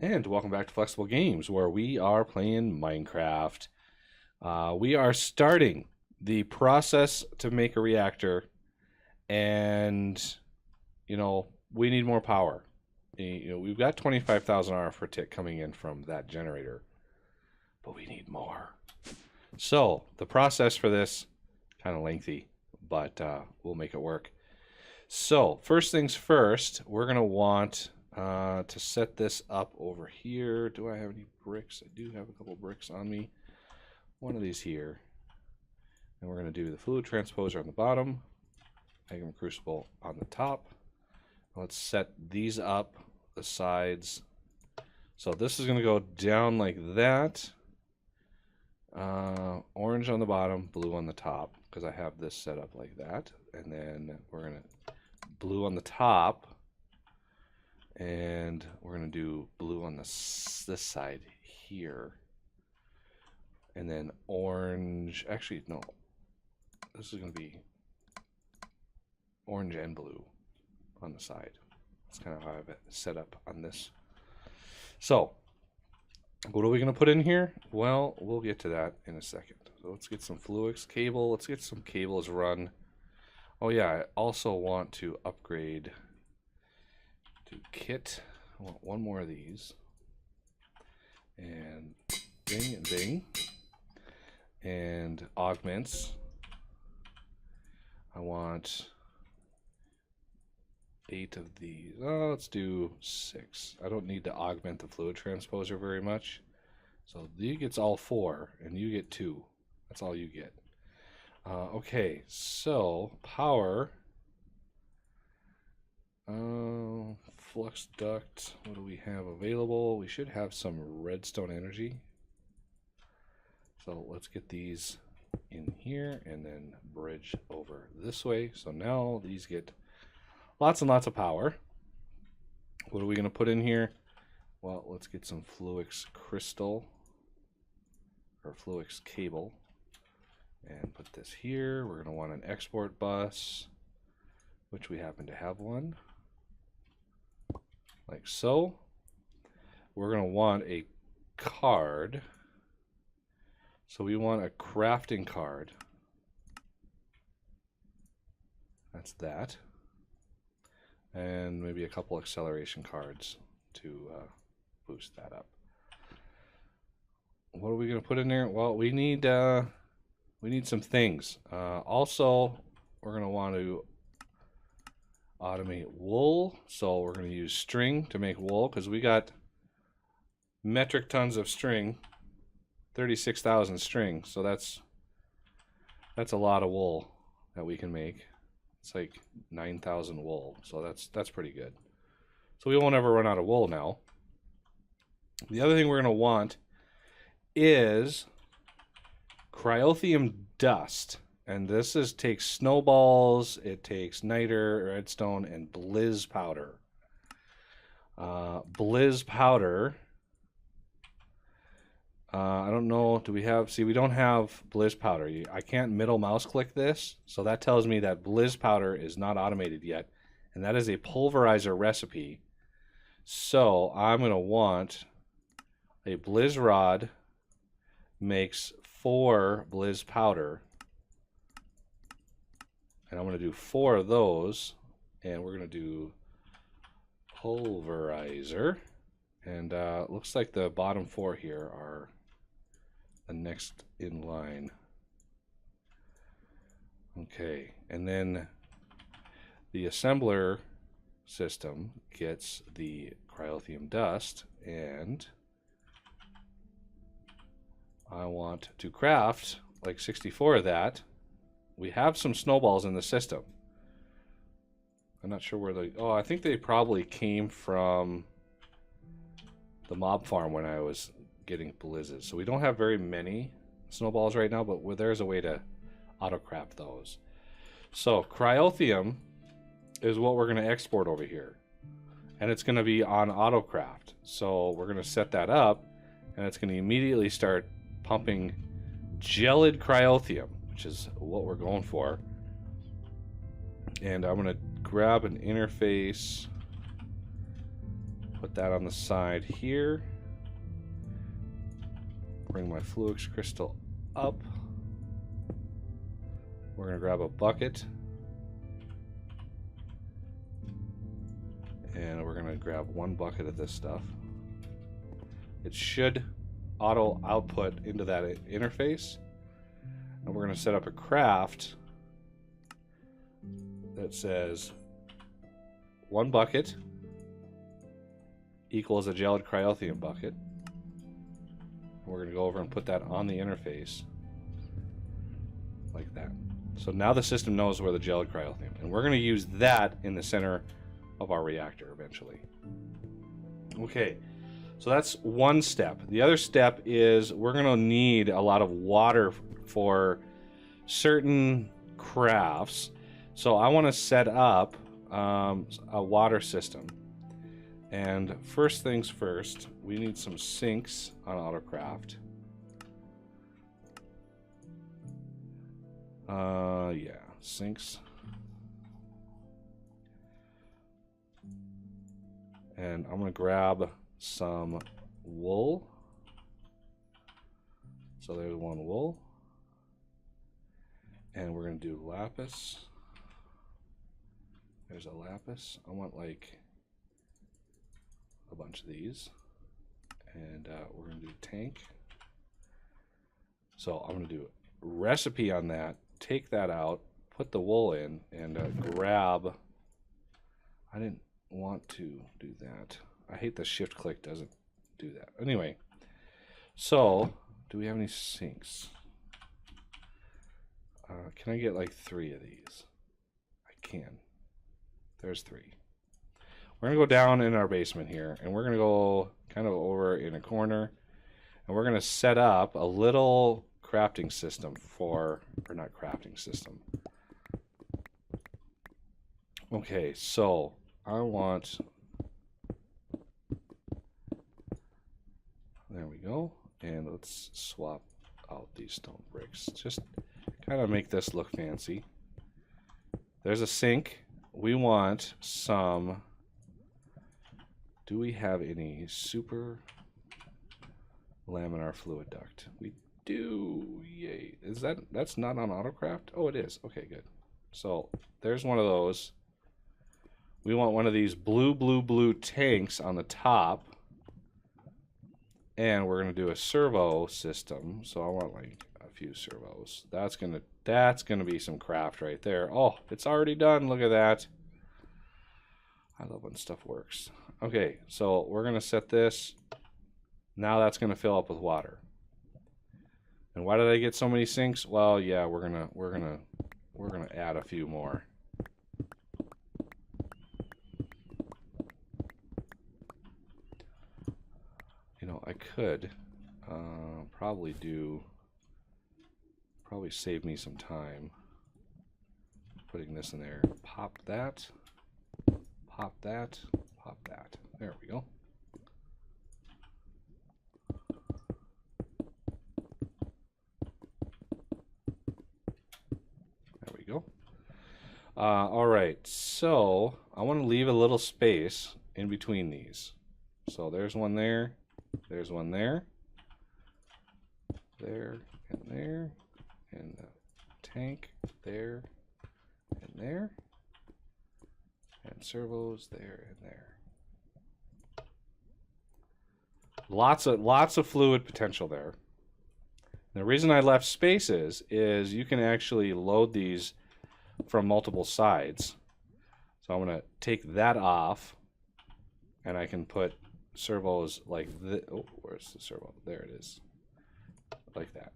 And welcome back to Flexible Games, where we are playing Minecraft. We are starting the process to make a reactor, and we need more power. We've got 25,000 RF per tick coming in from that generator, but we need more. So the process for this kind of lengthy, but we'll make it work. So first things first, we're gonna want to set this up over here. Do I have any bricks? I do have a couple bricks on me. One of these here. And we're going to do the fluid transposer on the bottom, magma crucible on the top. Let's set these up, the sides. So this is going to go down like that. Orange on the bottom, blue on the top, because I have this set up like that. And then we're going to blue on the top. And we're going to do blue on this side here. And then orange. Actually, no. This is going to be orange and blue on the side. That's kind of how I have it set up on this. So, what are we going to put in here? Well, we'll get to that in a second. So let's get some Fluix cable. Let's get some cables run. Oh yeah, I also want to upgrade kit. I want one more of these, and bing and bing, and augments. I want 8 of these. Oh, let's do 6. I don't need to augment the fluid transposer very much, so you gets all 4 and you get 2. That's all you get. Okay, so power. Flux duct, what do we have available? We should have some redstone energy. So let's get these in here and then bridge over this way. So now these get lots and lots of power. What are we going to put in here? Well, let's get some Fluix crystal or Fluix cable and put this here. We're going to want an export bus, which we happen to have one. Like so. We're going to want a card. So we want a crafting card. That's that. And maybe a couple acceleration cards to boost that up. What are we going to put in there? Well, we need some things. Also, we're going to want to automate wool, so we're going to use string to make wool because we got metric tons of string, 36,000 string, so that's a lot of wool that we can make. It's like 9,000 wool, so that's pretty good. So we won't ever run out of wool now. The other thing we're going to want is cryotheum dust. And this takes snowballs, it takes niter, redstone, and blizz powder. Blizz powder. I don't know, do we have, see we don't have blizz powder. I can't middle mouse click this, so that tells me that blizz powder is not automated yet. And that is a pulverizer recipe. So I'm going to want a blizz rod makes 4 blizz powder. And I'm going to do 4 of those, and we're going to do pulverizer. And looks like the bottom 4 here are the next in line. Okay, and then the assembler system gets the cryotheum dust, and I want to craft like 64 of that. We have some snowballs in the system. I'm not sure where they... Oh, I think they probably came from the mob farm when I was getting blizzes. So we don't have very many snowballs right now, but there's a way to auto-craft those. So cryotheum is what we're going to export over here. And it's going to be on auto-craft. So we're going to set that up, and it's going to immediately start pumping gelid cryotheum, which is what we're going for. And I'm going to grab an interface Put that on the side here. Bring my Fluix crystal up. We're going to grab a bucket. And we're going to grab one bucket of this stuff. It should auto output into that interface. And we're going to set up a craft that says 1 bucket equals a gelid cryothium bucket. We're going to go over and put that on the interface like that. So now the system knows where the gelid cryothium, and we're going to use that in the center of our reactor eventually. Okay, so that's one step. The other step is we're going to need a lot of water for certain crafts. So I want to set up a water system. And first things first, we need some sinks on AutoCraft. Yeah, sinks. And I'm gonna grab some wool. So there's one wool. And we're gonna do lapis. There's a lapis. I want like a bunch of these. And we're gonna do tank. So I'm gonna do a recipe on that. Take that out, put the wool in, and grab. I didn't want to do that. I hate the shift click doesn't do that. Anyway, so do we have any sinks? Can I get like 3 of these? I can. There's 3. We're gonna go down in our basement here, and we're gonna go kind of over in a corner, and we're gonna set up a little crafting system for, or not crafting system. Okay, so I want, there we go, and let's swap out these stone bricks. Just kind of make this look fancy. There's a sink. We want some, do we have any super laminar fluid duct? We do, yay. Is that's not on AutoCraft? Oh, it is. Okay, good. So there's one of those. We want one of these blue tanks on the top. And we're gonna do a servo system. So I want like a few servos. That's gonna be some craft right there. Oh, it's already done. Look at that. I love when stuff works. Okay, so we're gonna set this. Now that's gonna fill up with water. And why did I get so many sinks? Well, yeah, we're gonna add a few more. You know, I could probably save me some time putting this in there. Pop that, pop that, pop that. There we go. There we go. All right, so I want to leave a little space in between these. So there's one there. There's one there, there, and the tank there, and there, and servos there and there. Lots of fluid potential there. And the reason I left spaces is you can actually load these from multiple sides. So I'm going to take that off, and I can put servos like this. Oh, where's the servo? There it is. Like that.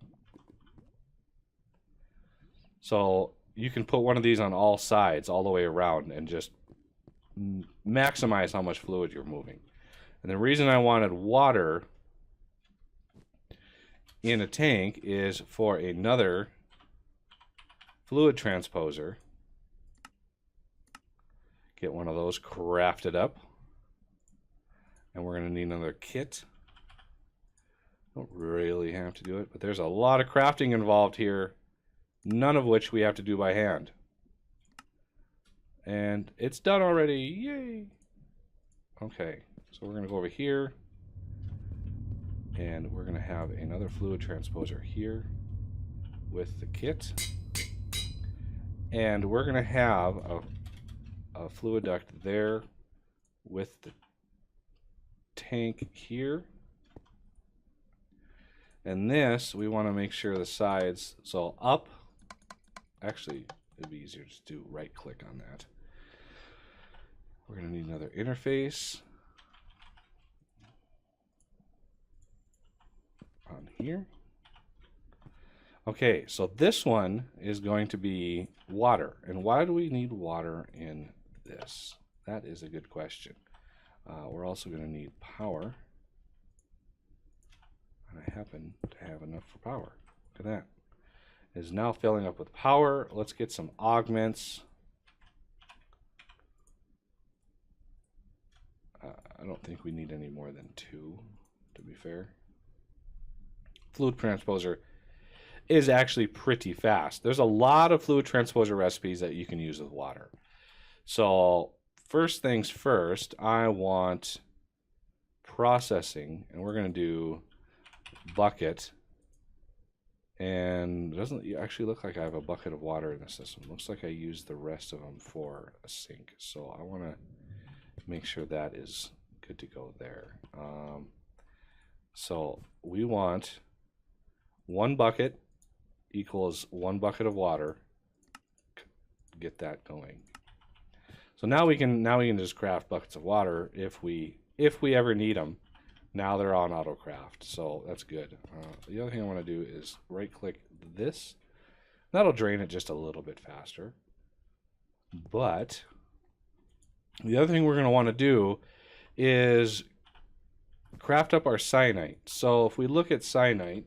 So you can put one of these on all sides, all the way around, and just maximize how much fluid you're moving. And the reason I wanted water in a tank is for another fluid transposer. Get one of those crafted up. And we're going to need another kit. Don't really have to do it, but there's a lot of crafting involved here, none of which we have to do by hand. And it's done already. Yay! Okay, So we're going to go over here, and we're going to have another fluid transposer here with the kit. And we're going to have a fluid duct there with the tank here. And this, we want to make sure the sides, so up, actually, it'd be easier to do right click on that. We're going to need another interface on here. Okay, so this one is going to be water. And why do we need water in this? That is a good question. We're also going to need power. And I happen to have enough for power. Look at that. It is now filling up with power. Let's get some augments. I don't think we need any more than 2, to be fair. Fluid transposer is actually pretty fast. There's a lot of fluid transposer recipes that you can use with water. So first things first, I want processing, and we're going to do bucket. And it doesn't actually look like I have a bucket of water in the system. Looks like I used the rest of them for a sink. So I want to make sure that is good to go there. So we want 1 bucket equals 1 bucket of water. Get that going. So now we can just craft buckets of water if we ever need them. Now they're on auto craft, so that's good. The other thing I want to do is right click this. That'll drain it just a little bit faster. But the other thing we're going to want to do is craft up our cyanite. So if we look at cyanite,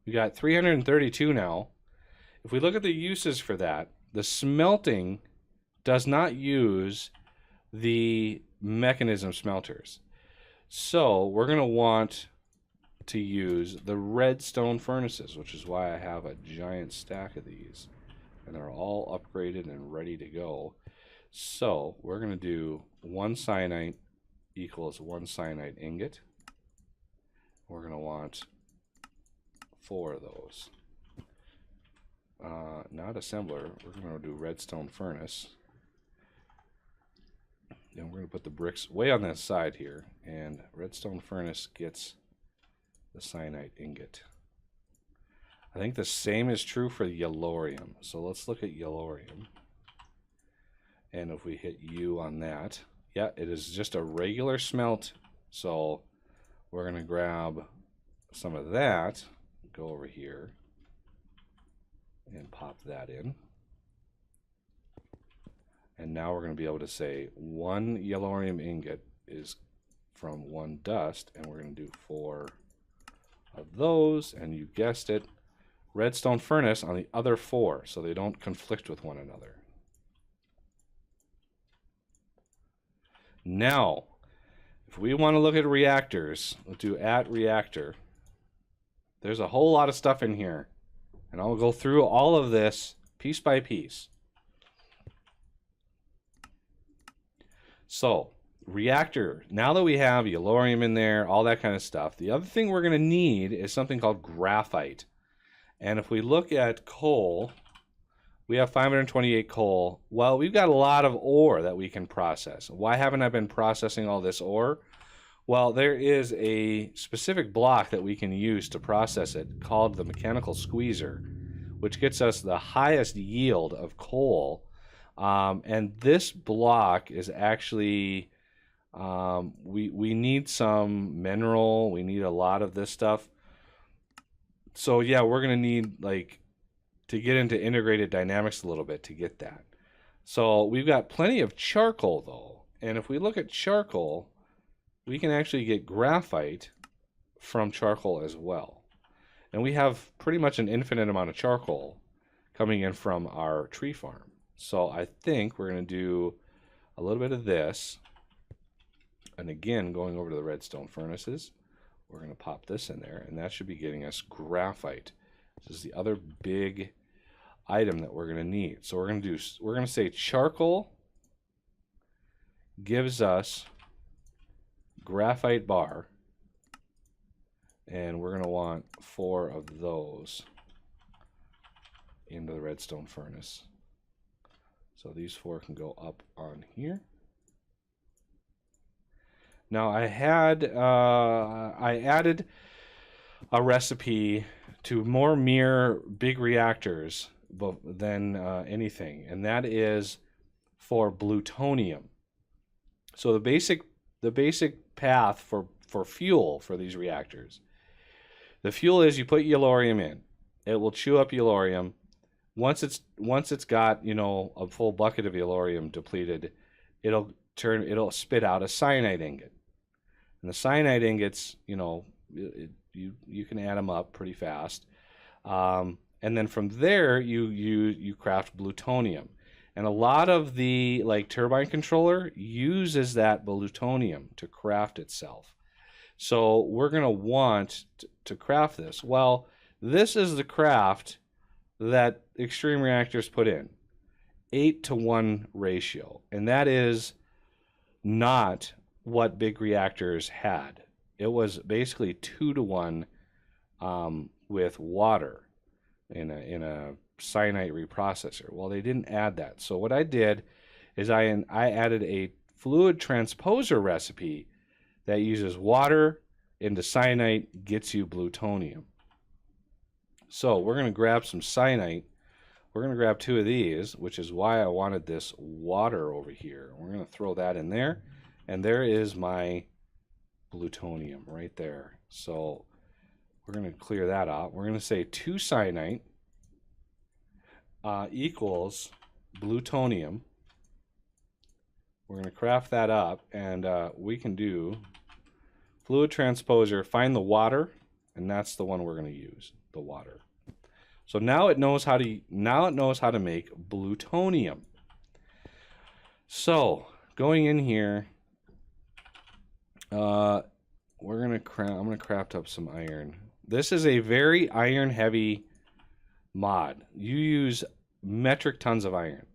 we got 332 now. If we look at the uses for that, the smelting does not use the mechanism smelters. So we're going to want to use the redstone furnaces, which is why I have a giant stack of these. And they're all upgraded and ready to go. So we're going to do 1 cyanite equals 1 cyanite ingot. We're going to want 4 of those. Not assembler, we're going to do redstone furnace. Then we're going to put the bricks way on that side here, and redstone furnace gets the cyanite ingot. I think the same is true for yellorium. So let's look at yellorium. And if we hit U on that, yeah, it is just a regular smelt. So we're going to grab some of that, go over here, and pop that in. And now we're going to be able to say 1 yellorium ingot is from 1 dust, and we're going to do 4 of those, and you guessed it, redstone furnace on the other 4, so they don't conflict with one another. Now, if we want to look at reactors, we'll do @reactor. There's a whole lot of stuff in here, and I'll go through all of this piece by piece. So, reactor, now that we have yellorium in there, all that kind of stuff, the other thing we're going to need is something called graphite. And if we look at coal, we have 528 coal. Well, we've got a lot of ore that we can process. Why haven't I been processing all this ore? Well, there is a specific block that we can use to process it called the mechanical squeezer, which gets us the highest yield of coal. And this block is actually, we need some mineral, we need a lot of this stuff. So yeah, we're going to need to get into integrated dynamics a little bit to get that. So we've got plenty of charcoal though. And if we look at charcoal, we can actually get graphite from charcoal as well. And we have pretty much an infinite amount of charcoal coming in from our tree farm. So I think we're going to do a little bit of this. And again, going over to the redstone furnaces, we're going to pop this in there, and that should be getting us graphite. This is the other big item that we're going to need. So we're going to say charcoal gives us graphite bar, and we're going to want 4 of those into the redstone furnace. So these 4 can go up on here. Now I added a recipe to more mirror big reactors than anything, and that is for plutonium. So the basic path for fuel for these reactors, the fuel is you put yellorium in. It will chew up yellorium. Once it's got, you know, a full bucket of yellorium depleted, it'll spit out a cyanide ingot. And the cyanide ingots, you know, you can add them up pretty fast. And then from there you craft plutonium. And a lot of the turbine controller uses that plutonium to craft itself. So we're going to want to craft this. Well, this is the craft that extreme reactors put in. 8-to-1 ratio. And that is not what big reactors had. It was basically 2-to-1 with water in a cyanide reprocessor. Well, they didn't add that. So what I did is I added a fluid transposer recipe that uses water into cyanide, gets you plutonium. So we're going to grab some cyanide. We're going to grab 2 of these, which is why I wanted this water over here. We're going to throw that in there, and there is my plutonium right there. So we're going to clear that out. We're going to say 2 cyanide equals plutonium. We're going to craft that up, and we can do fluid transposer, find the water, and that's the one we're going to use, the water. So now it knows how to make plutonium. So going in here, I'm going to craft up some iron. This is a very iron heavy mod. You use metric tons of iron,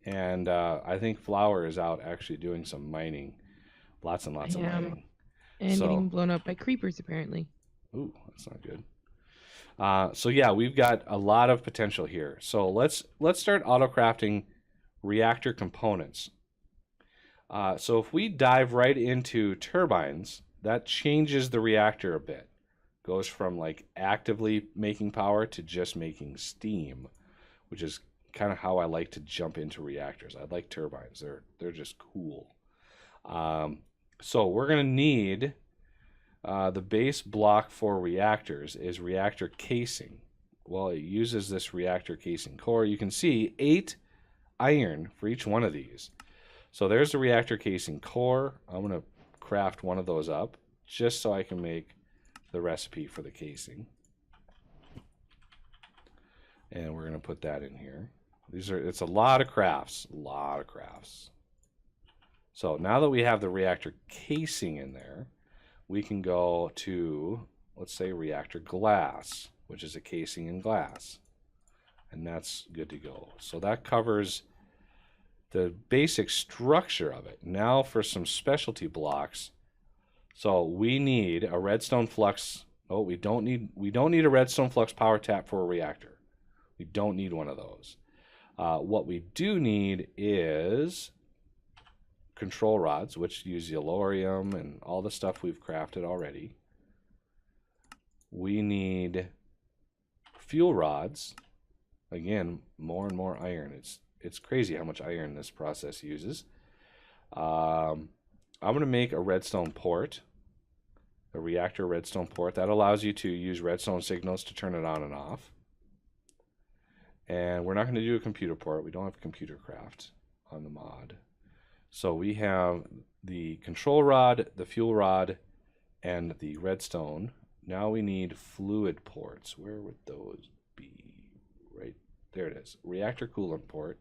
and I think Flower is out actually doing some mining, lots and lots of mining, and getting blown up by creepers apparently. Ooh, that's not good. So yeah, we've got a lot of potential here. So let's start auto crafting reactor components. So if we dive right into turbines, that changes the reactor a bit. Goes from actively making power to just making steam, which is kind of how I like to jump into reactors. I like turbines. They're just cool. So we're going to need the base block for reactors is reactor casing. Well, it uses this reactor casing core. You can see 8 iron for each one of these. So there's the reactor casing core. I'm going to craft one of those up just so I can make the recipe for the casing. And we're going to put that in here. It's a lot of crafts, So now that we have the reactor casing in there, we can go to, let's say, reactor glass, which is a casing in glass. And that's good to go. So that covers the basic structure of it. Now for some specialty blocks. So we need a redstone flux. Oh, we don't need a redstone flux power tap for a reactor. We don't need one of those. What we do need is control rods, which use yellorium and all the stuff we've crafted already. We need fuel rods. Again, more and more iron. It's crazy how much iron this process uses. I'm going to make a redstone port, a reactor redstone port. That allows you to use redstone signals to turn it on and off. And we're not going to do a computer port. We don't have computer craft on the mod. So we have the control rod, the fuel rod, and the redstone. Now we need fluid ports. Where would those be? Right there it is. Reactor coolant port.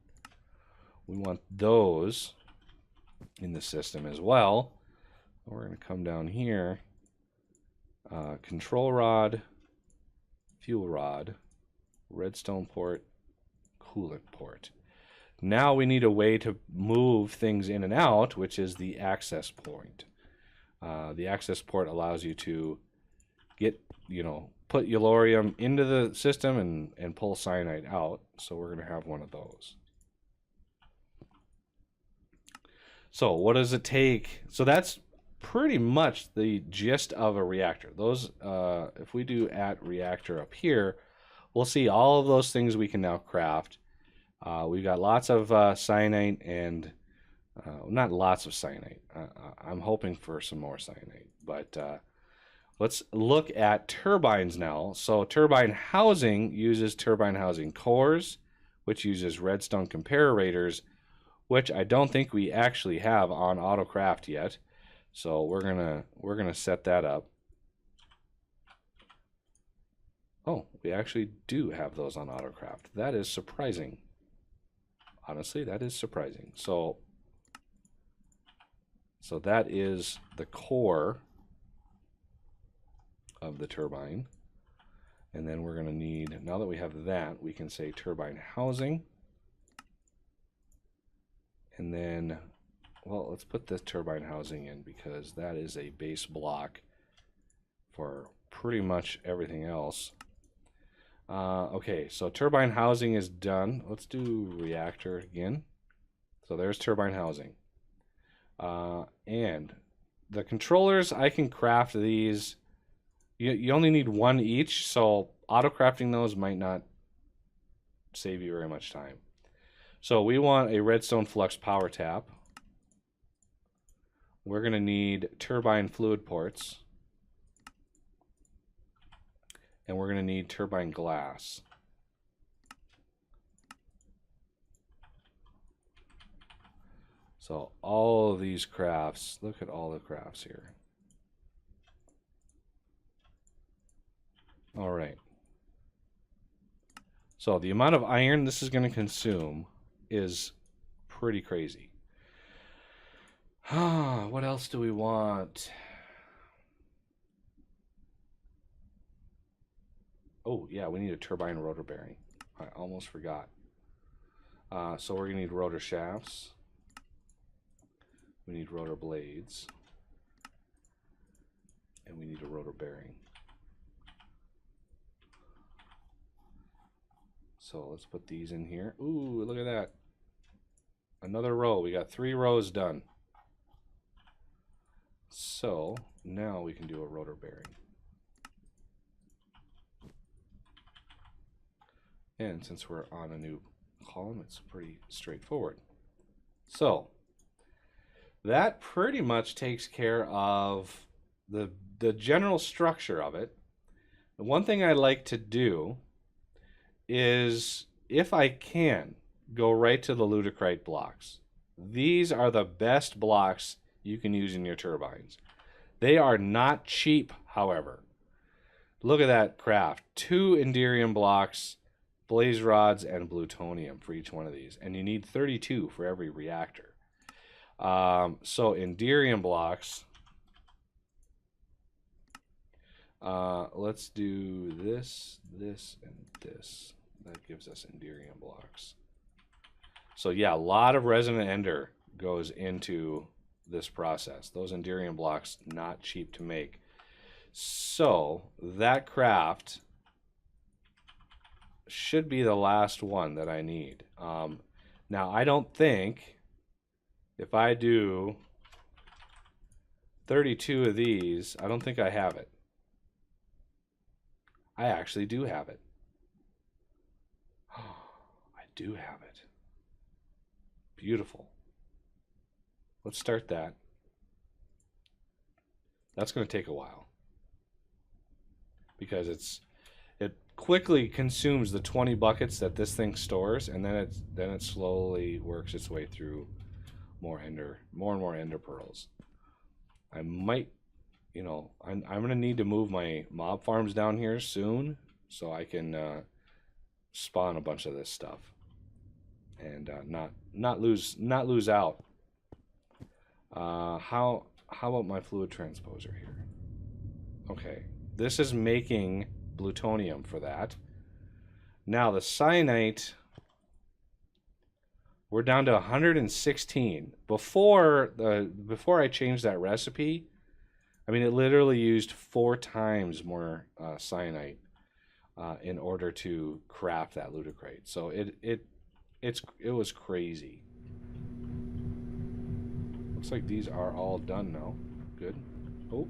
We want those in the system as well. We're going to come down here. Control rod, fuel rod, redstone port, coolant port. Now we need a way to move things in and out, which is the access point. The access port allows you to get, put Yellorium into the system and pull cyanide out. So we're going to have one of those. So what does it take? So that's pretty much the gist of a reactor. Those, if we do @reactor up here, we'll see all of those things we can now craft. We've got lots of cyanide and not lots of cyanide. I'm hoping for some more cyanide, but let's look at turbines now. So turbine housing uses turbine housing cores, which uses redstone comparators, which I don't think we actually have on AutoCraft yet. So we're gonna set that up. Oh, we actually do have those on AutoCraft. That is surprising. Honestly, that is surprising. So that is the core of the turbine. And then we're going to need, now that we have that, we can say turbine housing. And then, well, let's put the turbine housing in because that is a base block for pretty much everything else. Okay, so turbine housing is done. Let's do reactor again. So there's turbine housing. And the controllers, I can craft these. You only need one each, so auto-crafting those might not save you very much time. So we want a redstone flux power tap. We're going to need turbine fluid ports. And we're going to need turbine glass. So all of these crafts, look at all the crafts here. All right. So the amount of iron this is going to consume is pretty crazy. What else do we want? Oh, yeah, we need a turbine rotor bearing. I almost forgot. So we're going to need rotor shafts. We need rotor blades. And we need a rotor bearing. So let's put these in here. Ooh, look at that. Another row. We got 3 rows done. So now we can do a rotor bearing. And since we're on a new column, it's pretty straightforward. So that pretty much takes care of the general structure of it. The one thing I like to do is, if I can, go right to the Ludicrite blocks. These are the best blocks you can use in your turbines. They are not cheap, however. Look at that craft. 2 Enderium blocks, blaze rods, and plutonium for each one of these. And you need 32 for every reactor. So Enderium blocks. Let's do this, this, and this. That gives us Enderium blocks. So yeah, a lot of resonant ender goes into this process. Those Enderium blocks, not cheap to make. So that craft should be the last one that I need. Now I don't think, if I do 32 of these, I don't think I have it. I actually do have it. I do have it. Beautiful. Let's start that. That's going to take a while because it quickly consumes the 20 buckets that this thing stores, and then it slowly works its way through more and more ender pearls. I might, I'm going to need to move my mob farms down here soon so I can spawn a bunch of this stuff and not lose out. How about my fluid transposer here? Okay, this is making plutonium for that. Now the cyanite, we're down to 116. Before I changed that recipe, I mean, it literally used 4 times more cyanite in order to craft that ludicrate. So it was crazy. Looks like these are all done now. Good. Oh,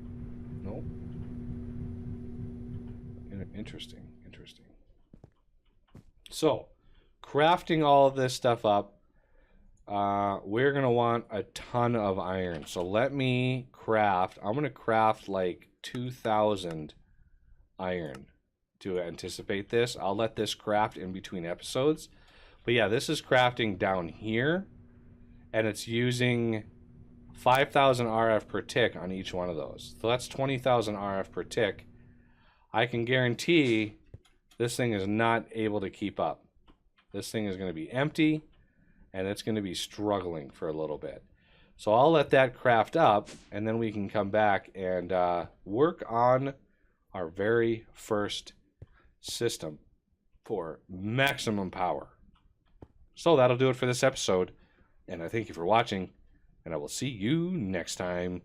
no. Interesting. Interesting. So, crafting all of this stuff up, we're going to want a ton of iron. So let me craft. I'm going to craft like 2,000 iron to anticipate this. I'll let this craft in between episodes. But yeah, this is crafting down here. And it's using 5,000 RF per tick on each one of those. So that's 20,000 RF per tick. I can guarantee this thing is not able to keep up. This thing is going to be empty, and it's going to be struggling for a little bit. So I'll let that craft up, and then we can come back and work on our very first system for maximum power. So that'll do it for this episode, and I thank you for watching, and I will see you next time.